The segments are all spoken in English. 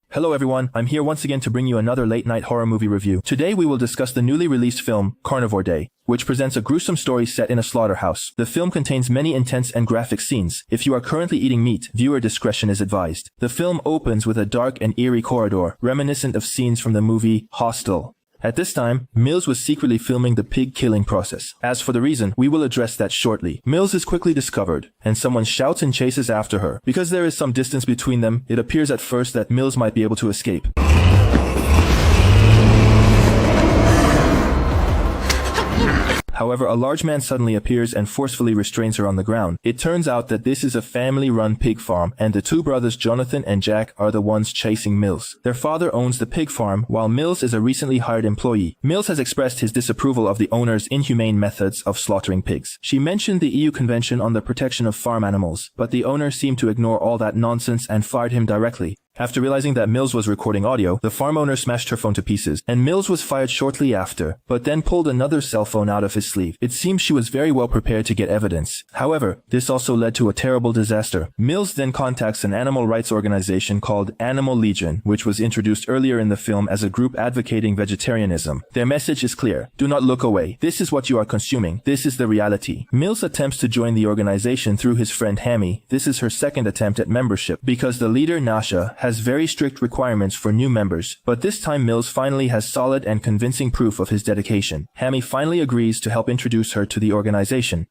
Hello everyone, I'm here once again to bring you another late-night horror movie review. Today we will discuss the newly released film, Carnivore Day, which presents a gruesome story set in a slaughterhouse. The film contains many intense and graphic scenes. If you are currently eating meat, viewer discretion is advised. The film opens with a dark and eerie corridor, reminiscent of scenes from the movie Hostel. At this time, Mills was secretly filming the pig killing process. As for the reason, we will address that shortly. Mills is quickly discovered, and someone shouts and chases after her. Because there is some distance between them, it appears at first that Mills might be able to escape. However, a large man suddenly appears and forcefully restrains her on the ground. It turns out that this is a family-run pig farm, and the two brothers Jonathan and Jack are the ones chasing Mills. Their father owns the pig farm, while Mills is a recently hired employee. Mills has expressed his disapproval of the owner's inhumane methods of slaughtering pigs. She mentioned the EU Convention on the Protection of Farm Animals, but the owner seemed to ignore all that nonsense and fired him directly. After realizing that Mills was recording audio, the farm owner smashed her phone to pieces, and Mills was fired shortly after, but then pulled another cell phone out of his sleeve. It seems she was very well prepared to get evidence. However, this also led to a terrible disaster. Mills then contacts an animal rights organization called Animal Legion, which was introduced earlier in the film as a group advocating vegetarianism. Their message is clear. Do not look away. This is what you are consuming. This is the reality. Mills attempts to join the organization through his friend Hammy. This is her second attempt at membership, because the leader Nasha has very strict requirements for new members, but this time Mills finally has solid and convincing proof of his dedication. Hammy finally agrees to help introduce her to the organization.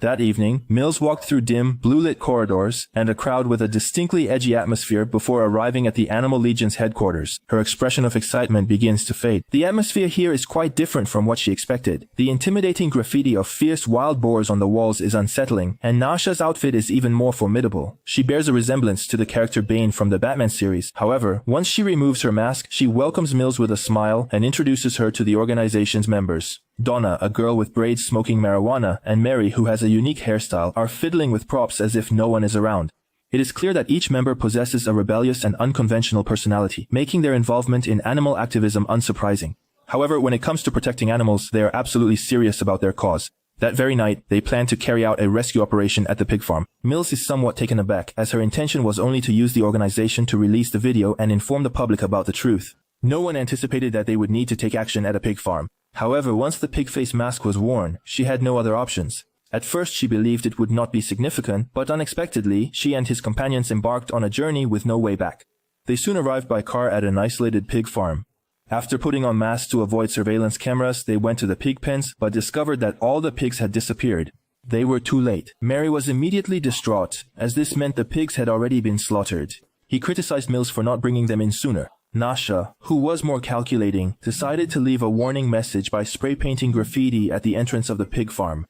That evening, Mills walked through dim, blue-lit corridors and a crowd with a distinctly edgy atmosphere before arriving at the Animal Legion's headquarters. Her expression of excitement begins to fade. The atmosphere here is quite different from what she expected. The intimidating graffiti of fierce wild boars on the walls is unsettling, and Nasha's outfit is even more formidable. She bears a resemblance to the character Bane from the Batman series. However, once she removes her mask, she welcomes Mills with a smile and introduces her to the organization's members. Donna, a girl with braids smoking marijuana, and Mary, who has a unique hairstyle, are fiddling with props as if no one is around. It is clear that each member possesses a rebellious and unconventional personality, making their involvement in animal activism unsurprising. However, when it comes to protecting animals, they are absolutely serious about their cause. That very night, they plan to carry out a rescue operation at the pig farm. Mills is somewhat taken aback, as her intention was only to use the organization to release the video and inform the public about the truth. No one anticipated that they would need to take action at a pig farm. However, once the pig face mask was worn, she had no other options. At first she believed it would not be significant, but unexpectedly, she and his companions embarked on a journey with no way back. They soon arrived by car at an isolated pig farm. After putting on masks to avoid surveillance cameras, they went to the pig pens, but discovered that all the pigs had disappeared. They were too late. Mary was immediately distraught, as this meant the pigs had already been slaughtered. He criticized Mills for not bringing them in sooner. Nasha, who was more calculating, decided to leave a warning message by spray painting graffiti at the entrance of the pig farm.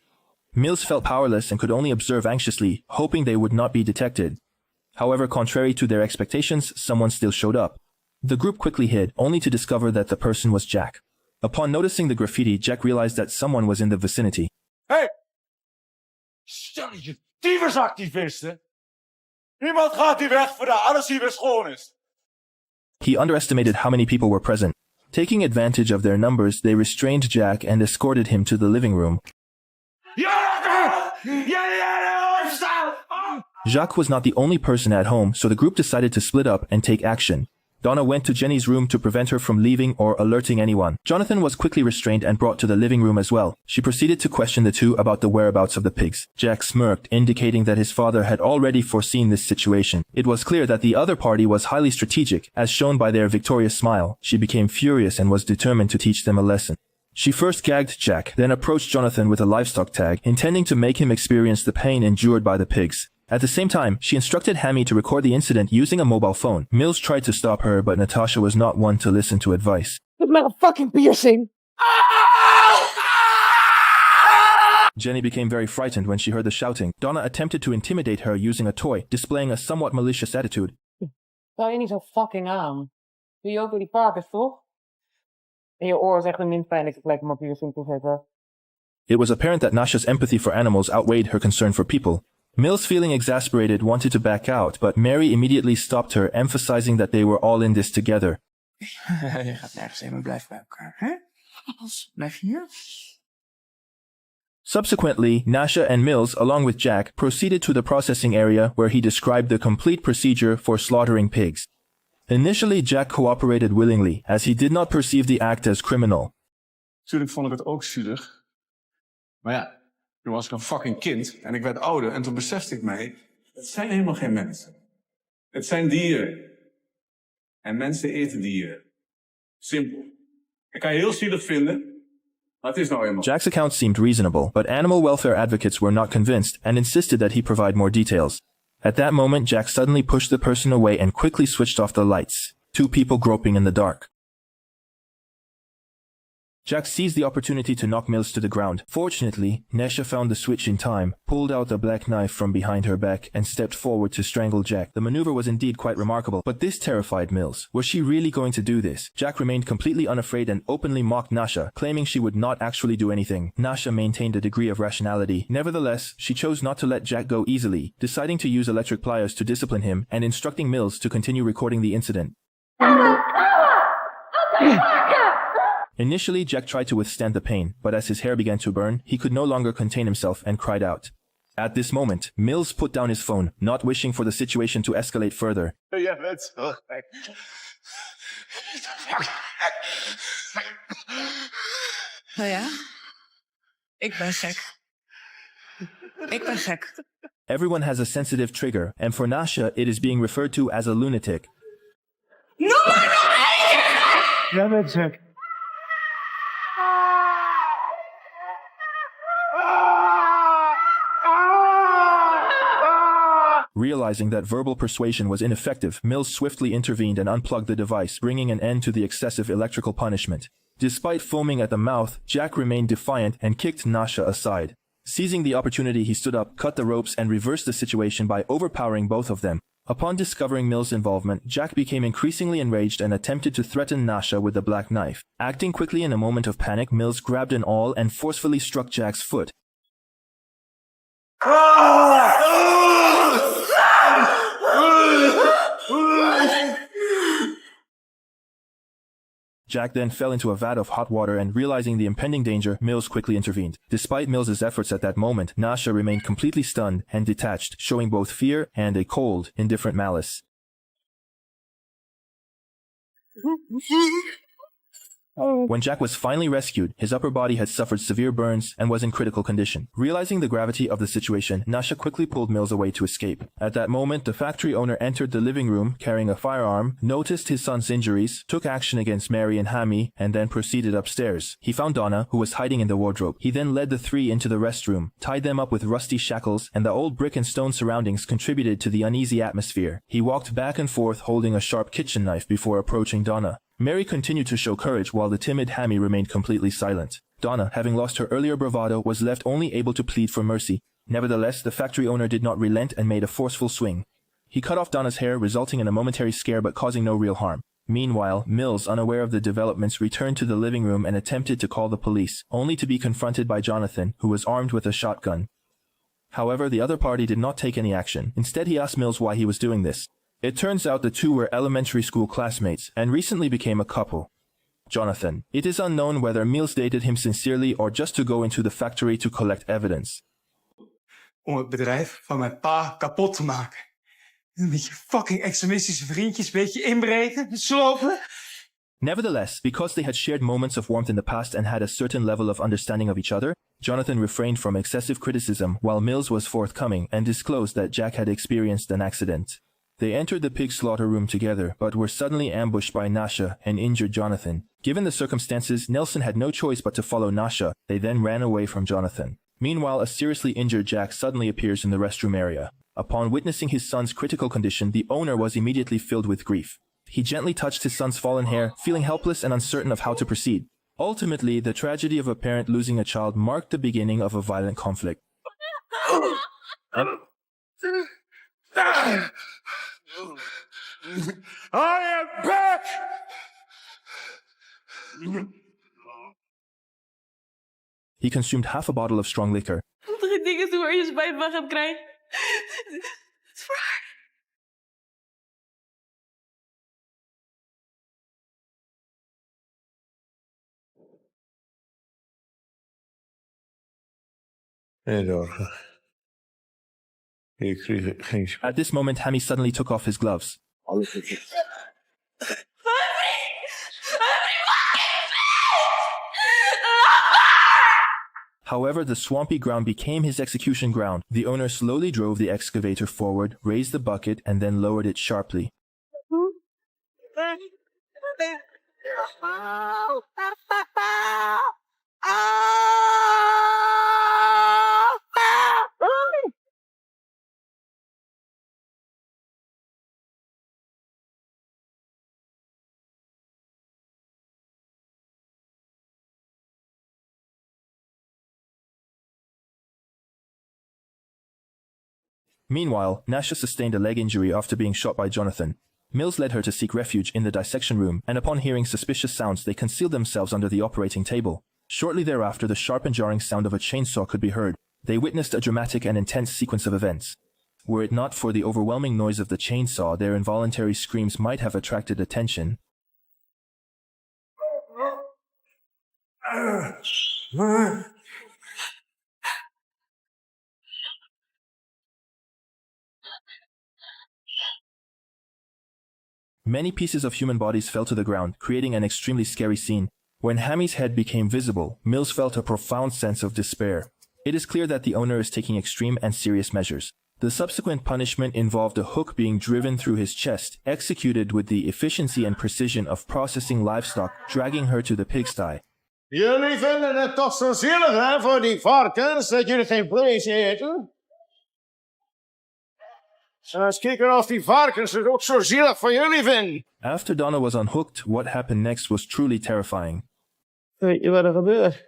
Mills felt powerless and could only observe anxiously, hoping they would not be detected. However, contrary to their expectations, someone still showed up. The group quickly hid, only to discover that the person was Jack. Upon noticing the graffiti, Jack realized that someone was in the vicinity. Hey! Stelletje tyfusactivisten! Niemand gaat hier weg voordat alles hier weer schoon is. He underestimated how many people were present. Taking advantage of their numbers, they restrained Jack and escorted him to the living room. Jacques was not the only person at home, so the group decided to split up and take action. Donna went to Jenny's room to prevent her from leaving or alerting anyone. Jonathan was quickly restrained and brought to the living room as well. She proceeded to question the two about the whereabouts of the pigs. Jack smirked, indicating that his father had already foreseen this situation. It was clear that the other party was highly strategic, as shown by their victorious smile. She became furious and was determined to teach them a lesson. She first gagged Jack, then approached Jonathan with a livestock tag, intending to make him experience the pain endured by the pigs. At the same time, she instructed Hammy to record the incident using a mobile phone. Mills tried to stop her, but Natasha was not one to listen to advice. With my fucking piercing! Jenny became very frightened when she heard the shouting. Donna attempted to intimidate her using a toy, displaying a somewhat malicious attitude. Stel je niet zo fucking aan. Doe je ook door die varkens, toch? En je oor is echt een minst pijnlijke plek om een piercing te zetten. It was apparent that Nasha's empathy for animals outweighed her concern for people. Mills, feeling exasperated, wanted to back out, but Mary immediately stopped her, emphasizing that they were all in this together. Je gaat nergens heen, maar blijf bij elkaar, hè? Blijf hier. Subsequently, Nasha and Mills, along with Jack, proceeded to the processing area where he described the complete procedure for slaughtering pigs. Initially, Jack cooperated willingly, as he did not perceive the act as criminal. Natuurlijk vond ik het ook zielig. Maar ja, toen was ik een fucking kind en ik werd ouder en toen besefte ik mij, het zijn helemaal geen mensen. Het zijn dieren. En mensen eten dieren. Simpel. Ik kan je heel zielig vinden, maar het is nou eenmaal. Jack's account seemed reasonable, but animal welfare advocates were not convinced and insisted that he provide more details. At that moment, Jack suddenly pushed the person away and quickly switched off the lights. Two people groping in the dark. Jack seized the opportunity to knock Mills to the ground. Fortunately, Nasha found the switch in time, pulled out the black knife from behind her back, and stepped forward to strangle Jack. The maneuver was indeed quite remarkable, but this terrified Mills. Was she really going to do this? Jack remained completely unafraid and openly mocked Nasha, claiming she would not actually do anything. Nasha maintained a degree of rationality. Nevertheless, she chose not to let Jack go easily, deciding to use electric pliers to discipline him and instructing Mills to continue recording the incident. Initially, Jack tried to withstand the pain, but as his hair began to burn, he could no longer contain himself and cried out. At this moment, Mills put down his phone, not wishing for the situation to escalate further. Jij bent zo gek. Nou ja, ik ben gek. Ik ben gek. Everyone has a sensitive trigger, and for Nasha, it is being referred to as a lunatic. Jij bent gek. Realizing that verbal persuasion was ineffective, Mills swiftly intervened and unplugged the device, bringing an end to the excessive electrical punishment. Despite foaming at the mouth, Jack remained defiant and kicked Nasha aside. Seizing the opportunity, he stood up, cut the ropes, and reversed the situation by overpowering both of them. Upon discovering Mills' involvement, Jack became increasingly enraged and attempted to threaten Nasha with the black knife. Acting quickly in a moment of panic, Mills grabbed an awl and forcefully struck Jack's foot. Jack then fell into a vat of hot water and realizing the impending danger, Mills quickly intervened. Despite Mills' efforts at that moment, Nasha remained completely stunned and detached, showing both fear and a cold, indifferent malice. When Jack was finally rescued, his upper body had suffered severe burns and was in critical condition. Realizing the gravity of the situation, Nasha quickly pulled Mills away to escape. At that moment, the factory owner entered the living room carrying a firearm, noticed his son's injuries, took action against Mary and Hammy, and then proceeded upstairs. He found Donna, who was hiding in the wardrobe. He then led the three into the restroom, tied them up with rusty shackles, and the old brick and stone surroundings contributed to the uneasy atmosphere. He walked back and forth holding a sharp kitchen knife before approaching Donna. Mary continued to show courage while the timid Hammy remained completely silent. Donna, having lost her earlier bravado, was left only able to plead for mercy. Nevertheless, the factory owner did not relent and made a forceful swing. He cut off Donna's hair, resulting in a momentary scare but causing no real harm. Meanwhile, Mills, unaware of the developments, returned to the living room and attempted to call the police, only to be confronted by Jonathan, who was armed with a shotgun. However, the other party did not take any action. Instead, he asked Mills why he was doing this. It turns out the two were elementary school classmates and recently became a couple. Jonathan. It is unknown whether Mills dated him sincerely or just to go into the factory to collect evidence. Om het bedrijf van mijn pa kapot te maken. Met je fucking extremistische vriendjes een beetje inbreken, slopen. Nevertheless, because they had shared moments of warmth in the past and had a certain level of understanding of each other, Jonathan refrained from excessive criticism while Mills was forthcoming and disclosed that Jack had experienced an accident. They entered the pig slaughter room together, but were suddenly ambushed by Nasha and injured Jonathan. Given the circumstances, Nelson had no choice but to follow Nasha. They then ran away from Jonathan. Meanwhile, a seriously injured Jack suddenly appears in the restroom area. Upon witnessing his son's critical condition, the owner was immediately filled with grief. He gently touched his son's fallen hair, feeling helpless and uncertain of how to proceed. Ultimately, the tragedy of a parent losing a child marked the beginning of a violent conflict. I am back! He consumed half a bottle of strong liquor. Drie dingen doen waar je spijt van gaat krijgen. Het is waar. Nee, Dorge. Hier kreeg ik geen At this moment, Hammy suddenly took off his gloves. alles is. However, the swampy ground became his execution ground. The owner slowly drove the excavator forward, raised the bucket, and then lowered it sharply. Meanwhile, Nasha sustained a leg injury after being shot by Jonathan. Mills led her to seek refuge in the dissection room, and upon hearing suspicious sounds, they concealed themselves under the operating table. Shortly thereafter, the sharp and jarring sound of a chainsaw could be heard. They witnessed a dramatic and intense sequence of events. Were it not for the overwhelming noise of the chainsaw, their involuntary screams might have attracted attention. Many pieces of human bodies fell to the ground, creating an extremely scary scene. When Hammy's head became visible, Mills felt a profound sense of despair. It is clear that the owner is taking extreme and serious measures. The subsequent punishment involved a hook being driven through his chest, executed with the efficiency and precision of processing livestock, dragging her to the pigsty. Jullie vinden het toch zo zielig, hè, voor die varkens, dat jullie geen vlees eten? En eens kijken of die varkens het ook zo zielig voor jullie vinden. After Donna was unhooked, what happened next was truly terrifying. Weet je wat er gebeurt?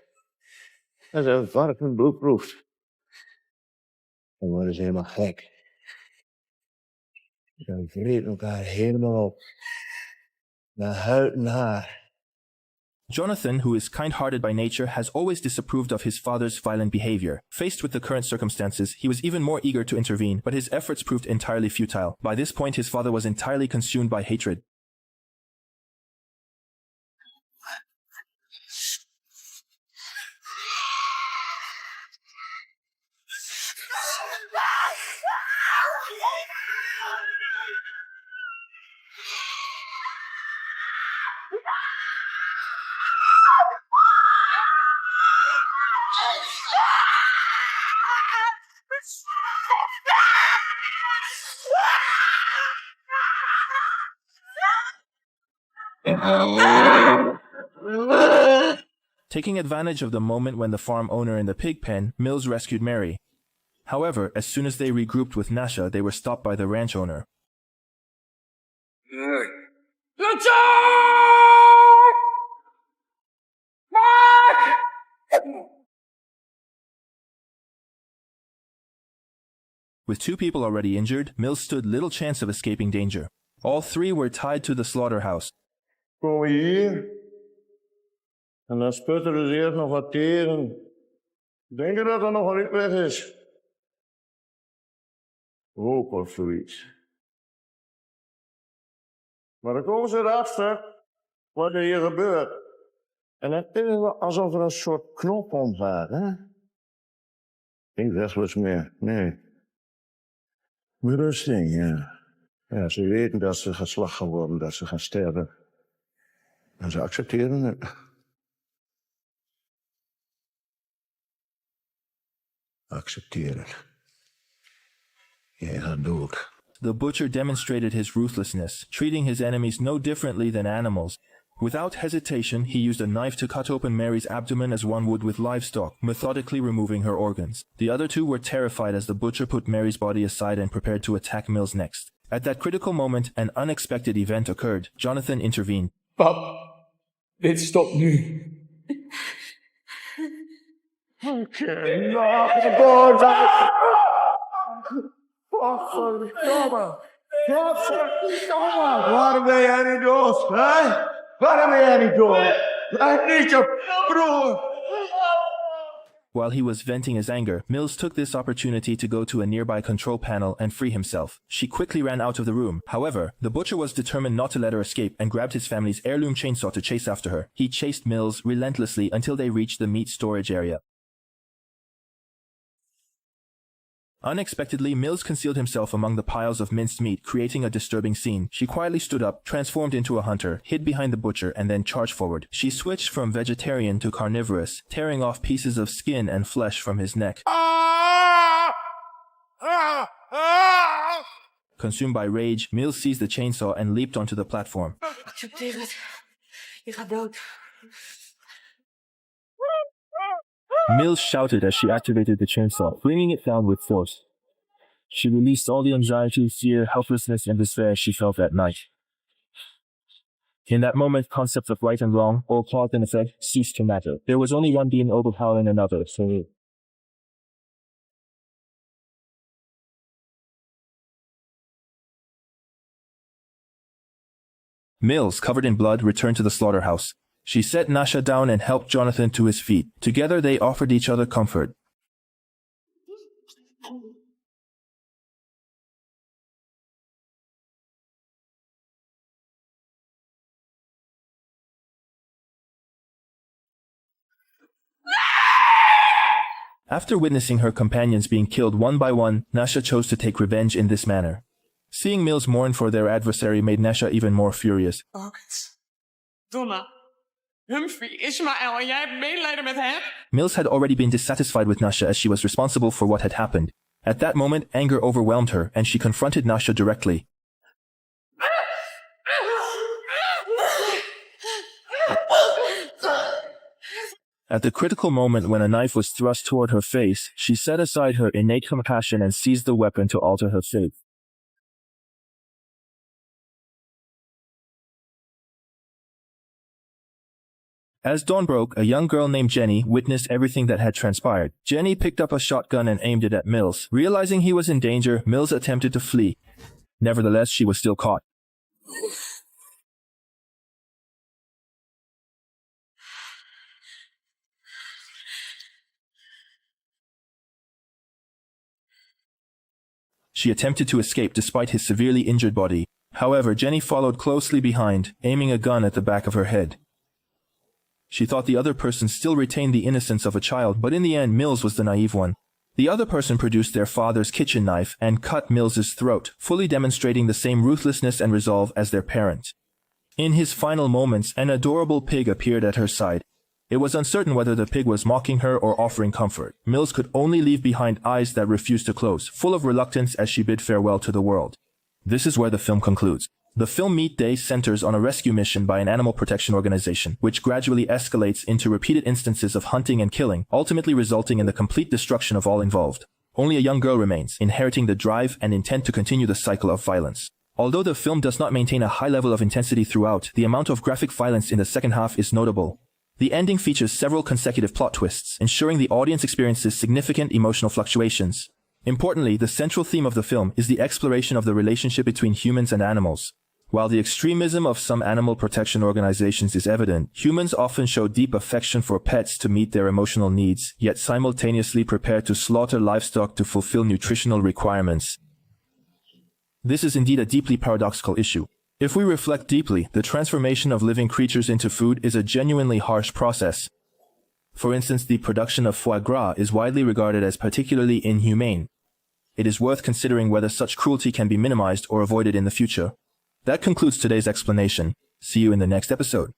Als een varken bloed proeft, dan worden ze helemaal gek. Ze vreten elkaar helemaal op. Naar huid en haar. Jonathan, who is kind-hearted by nature, has always disapproved of his father's violent behavior. Faced with the current circumstances, he was even more eager to intervene, but his efforts proved entirely futile. By this point, his father was entirely consumed by hatred. Taking advantage of the moment when the farm owner in the pig pen, Mills rescued Mary. However, as soon as they regrouped with Nasha, they were stopped by the ranch owner. With two people already injured, Mills stood little chance of escaping danger. All three were tied to the slaughterhouse. Kom we hier. En dan sputteren ze eerst nog wat teren. Denken dat er nog een uitweg is. Hoop of zoiets. Maar dan komen ze erachter wat er hier gebeurt. En het is wel alsof er een soort knop omgaat, hè? Geen wegwärts meer, nee. Berusting, ja. Ja, ze weten dat ze geslacht gaan worden, dat ze gaan sterven. En ze accepteren het. Accepteren. Jij gaat dood. The butcher demonstrated his ruthlessness, treating his enemies no differently than animals. Without hesitation, he used a knife to cut open Mary's abdomen as one would with livestock, methodically removing her organs. The other two were terrified as the butcher put Mary's body aside and prepared to attack Mills next. At that critical moment, an unexpected event occurred. Jonathan intervened. Pap, dit stopt nu. Waarom ben jij niet dood, hè? Waarom ben jij niet dood? Laat niet je broer. While he was venting his anger, Mills took this opportunity to go to a nearby control panel and free himself. She quickly ran out of the room. However, the butcher was determined not to let her escape and grabbed his family's heirloom chainsaw to chase after her. He chased Mills relentlessly until they reached the meat storage area. Unexpectedly, Mills concealed himself among the piles of minced meat, creating a disturbing scene. She quietly stood up, transformed into a hunter, hid behind the butcher, and then charged forward. She switched from vegetarian to carnivorous, tearing off pieces of skin and flesh from his neck. Consumed by rage, Mills seized the chainsaw and leaped onto the platform. Accepteer het. Je gaat dood. Mills shouted as she activated the chainsaw, flinging it down with force. She released all the anxiety, fear, helplessness, and despair she felt that night. In that moment, concepts of right and wrong, or cause and effect, ceased to matter. There was only one being overpowering another, so... Mills, covered in blood, returned to the slaughterhouse. She set Nasha down and helped Jonathan to his feet. Together they offered each other comfort. After witnessing her companions being killed one by one, Nasha chose to take revenge in this manner. Seeing Mills mourn for their adversary made Nasha even more furious. Donna. Humphrey, Ismael, en jij hebt medelijden met hem? Mills had already been dissatisfied with Nasha as she was responsible for what had happened. At that moment, anger overwhelmed her, and she confronted Nasha directly. At the critical moment when a knife was thrust toward her face, she set aside her innate compassion and seized the weapon to alter her fate. As dawn broke, a young girl named Jenny witnessed everything that had transpired. Jenny picked up a shotgun and aimed it at Mills. Realizing he was in danger, Mills attempted to flee. Nevertheless, she was still caught. She attempted to escape despite his severely injured body. However, Jenny followed closely behind, aiming a gun at the back of her head. She thought the other person still retained the innocence of a child, but in the end, Mills was the naive one. The other person produced their father's kitchen knife and cut Mills's throat, fully demonstrating the same ruthlessness and resolve as their parent. In his final moments, an adorable pig appeared at her side. It was uncertain whether the pig was mocking her or offering comfort. Mills could only leave behind eyes that refused to close, full of reluctance as she bid farewell to the world. This is where the film concludes. The film Mirthe centers on a rescue mission by an animal protection organization, which gradually escalates into repeated instances of hunting and killing, ultimately resulting in the complete destruction of all involved. Only a young girl remains, inheriting the drive and intent to continue the cycle of violence. Although the film does not maintain a high level of intensity throughout, the amount of graphic violence in the second half is notable. The ending features several consecutive plot twists, ensuring the audience experiences significant emotional fluctuations. Importantly, the central theme of the film is the exploration of the relationship between humans and animals. While the extremism of some animal protection organizations is evident, humans often show deep affection for pets to meet their emotional needs, yet simultaneously prepare to slaughter livestock to fulfill nutritional requirements. This is indeed a deeply paradoxical issue. If we reflect deeply, the transformation of living creatures into food is a genuinely harsh process. For instance, the production of foie gras is widely regarded as particularly inhumane. It is worth considering whether such cruelty can be minimized or avoided in the future. That concludes today's explanation. See you in the next episode.